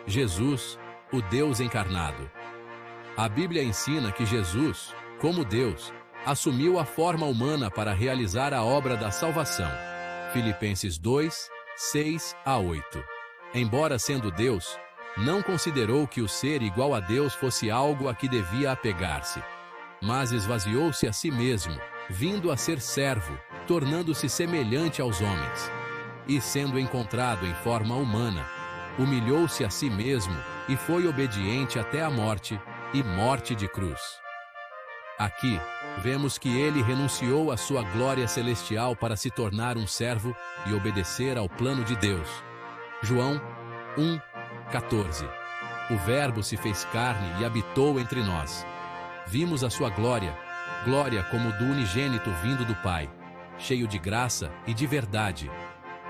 Jesus, o Deus encarnado. A Bíblia ensina que Jesus, como Deus, assumiu a forma humana para realizar a obra da salvação. Filipenses 2, 6 a 8. Embora sendo Deus, não considerou que o ser igual a Deus fosse algo a que devia apegar-se, mas esvaziou-se a si mesmo, vindo a ser servo, tornando-se semelhante aos homens. E sendo encontrado em forma humana, humilhou-se a si mesmo e foi obediente até a morte, e morte de cruz. Aqui, vemos que ele renunciou à sua glória celestial para se tornar um servo e obedecer ao plano de Deus. João 1, 14. O Verbo se fez carne e habitou entre nós. Vimos a sua glória, glória como do unigênito vindo do Pai, cheio de graça e de verdade.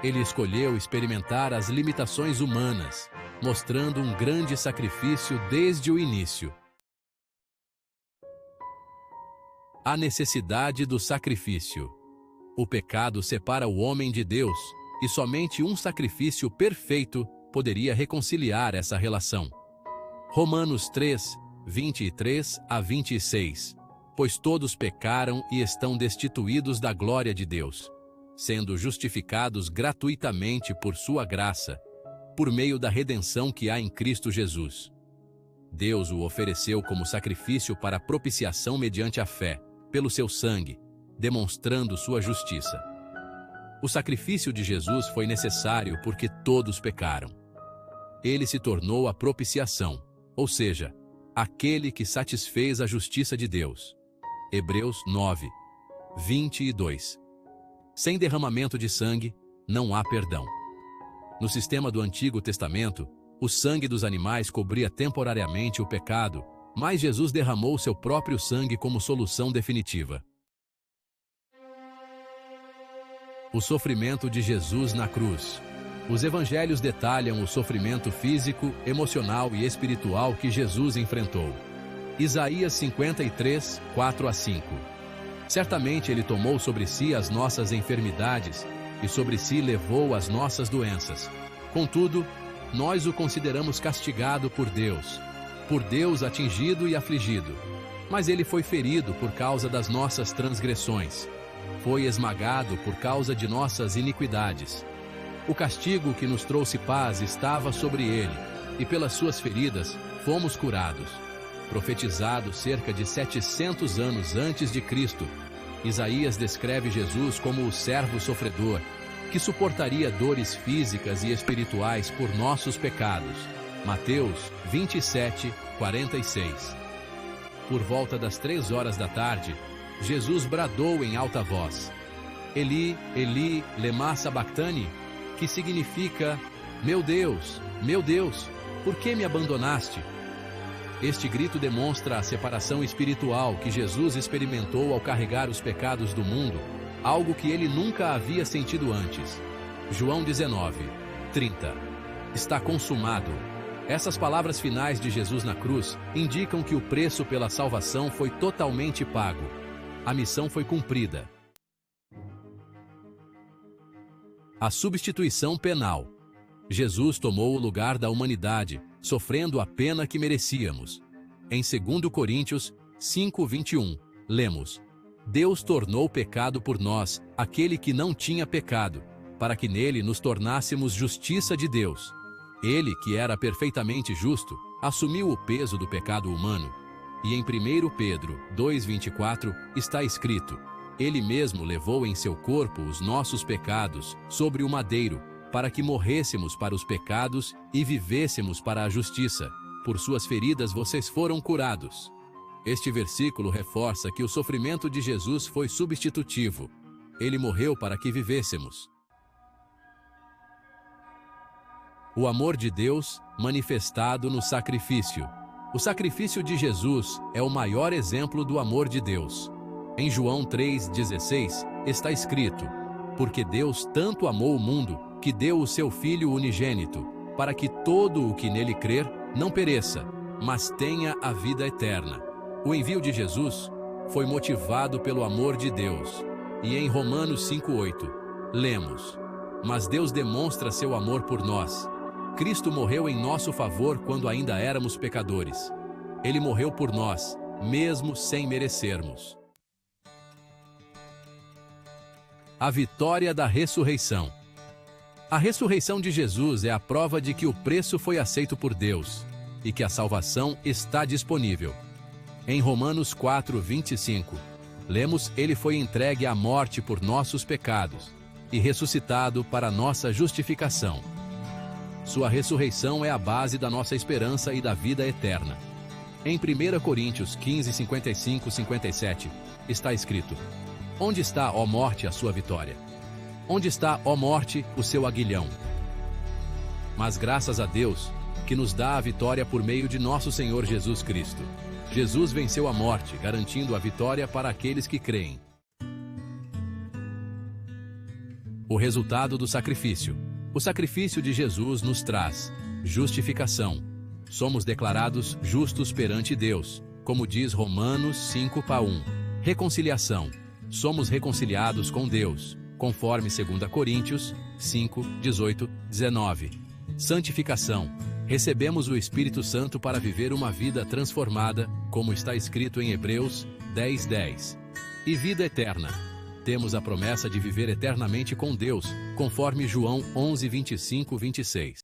Ele escolheu experimentar as limitações humanas, mostrando um grande sacrifício desde o início. A necessidade do sacrifício. O pecado separa o homem de Deus, e somente um sacrifício perfeito poderia reconciliar essa relação. Romanos 3, 23 a 26. Pois todos pecaram e estão destituídos da glória de Deus, sendo justificados gratuitamente por sua graça, por meio da redenção que há em Cristo Jesus. Deus o ofereceu como sacrifício para propiciação mediante a fé, pelo seu sangue, demonstrando sua justiça. O sacrifício de Jesus foi necessário porque todos pecaram. Ele se tornou a propiciação, ou seja, aquele que satisfez a justiça de Deus. Hebreus 9, 22. Sem derramamento de sangue, não há perdão. No sistema do Antigo Testamento, o sangue dos animais cobria temporariamente o pecado, mas Jesus derramou seu próprio sangue como solução definitiva. O sofrimento de Jesus na cruz. Os evangelhos detalham o sofrimento físico, emocional e espiritual que Jesus enfrentou. Isaías 53, 4 a 5. Certamente ele tomou sobre si as nossas enfermidades e sobre si levou as nossas doenças. Contudo, nós o consideramos castigado por Deus atingido e afligido. Mas ele foi ferido por causa das nossas transgressões. Foi esmagado por causa de nossas iniquidades. O castigo que nos trouxe paz estava sobre ele, e pelas suas feridas fomos curados. Profetizado cerca de 700 anos antes de Cristo, Isaías descreve Jesus como o servo sofredor, que suportaria dores físicas e espirituais por nossos pecados. Mateus 27, 46. Por volta das 3 horas da tarde, Jesus bradou em alta voz: Eli, Eli, lema sabachthani, que significa: meu Deus, por que me abandonaste? Este grito demonstra a separação espiritual que Jesus experimentou ao carregar os pecados do mundo, algo que ele nunca havia sentido antes. João 19, 30. Está consumado. Essas palavras finais de Jesus na cruz indicam que o preço pela salvação foi totalmente pago. A missão foi cumprida. A substituição penal. Jesus tomou o lugar da humanidade, sofrendo a pena que merecíamos. Em 2 Coríntios 5:21, lemos: Deus tornou pecado por nós, aquele que não tinha pecado, para que nele nos tornássemos justiça de Deus. Ele, que era perfeitamente justo, assumiu o peso do pecado humano. E em 1 Pedro 2:24 está escrito: Ele mesmo levou em seu corpo os nossos pecados sobre o madeiro, para que morrêssemos para os pecados e vivêssemos para a justiça. Por suas feridas vocês foram curados. Este versículo reforça que o sofrimento de Jesus foi substitutivo. Ele morreu para que vivêssemos. O amor de Deus manifestado no sacrifício. O sacrifício de Jesus é o maior exemplo do amor de Deus. Em João 3,16 está escrito: Porque Deus tanto amou o mundo, que deu o seu Filho unigênito, para que todo o que nele crer não pereça, mas tenha a vida eterna. O envio de Jesus foi motivado pelo amor de Deus. E em Romanos 5,8, lemos: Mas Deus demonstra seu amor por nós. Cristo morreu em nosso favor quando ainda éramos pecadores. Ele morreu por nós, mesmo sem merecermos. A vitória da ressurreição. A ressurreição de Jesus é a prova de que o preço foi aceito por Deus e que a salvação está disponível. Em Romanos 4:25, lemos: Ele foi entregue à morte por nossos pecados e ressuscitado para nossa justificação. Sua ressurreição é a base da nossa esperança e da vida eterna. Em 1 Coríntios 15:55-57, está escrito: Onde está, ó morte, a sua vitória? Onde está, ó morte, o seu aguilhão? Mas graças a Deus, que nos dá a vitória por meio de nosso Senhor Jesus Cristo. Jesus venceu a morte, garantindo a vitória para aqueles que creem. O resultado do sacrifício. O sacrifício de Jesus nos traz justificação. Somos declarados justos perante Deus, como diz Romanos 5:1. Reconciliação. Somos reconciliados com Deus, conforme 2 Coríntios 5:18-19. Santificação. Recebemos o Espírito Santo para viver uma vida transformada, como está escrito em Hebreus 10:10. E vida eterna. Temos a promessa de viver eternamente com Deus, conforme João 11:25-26.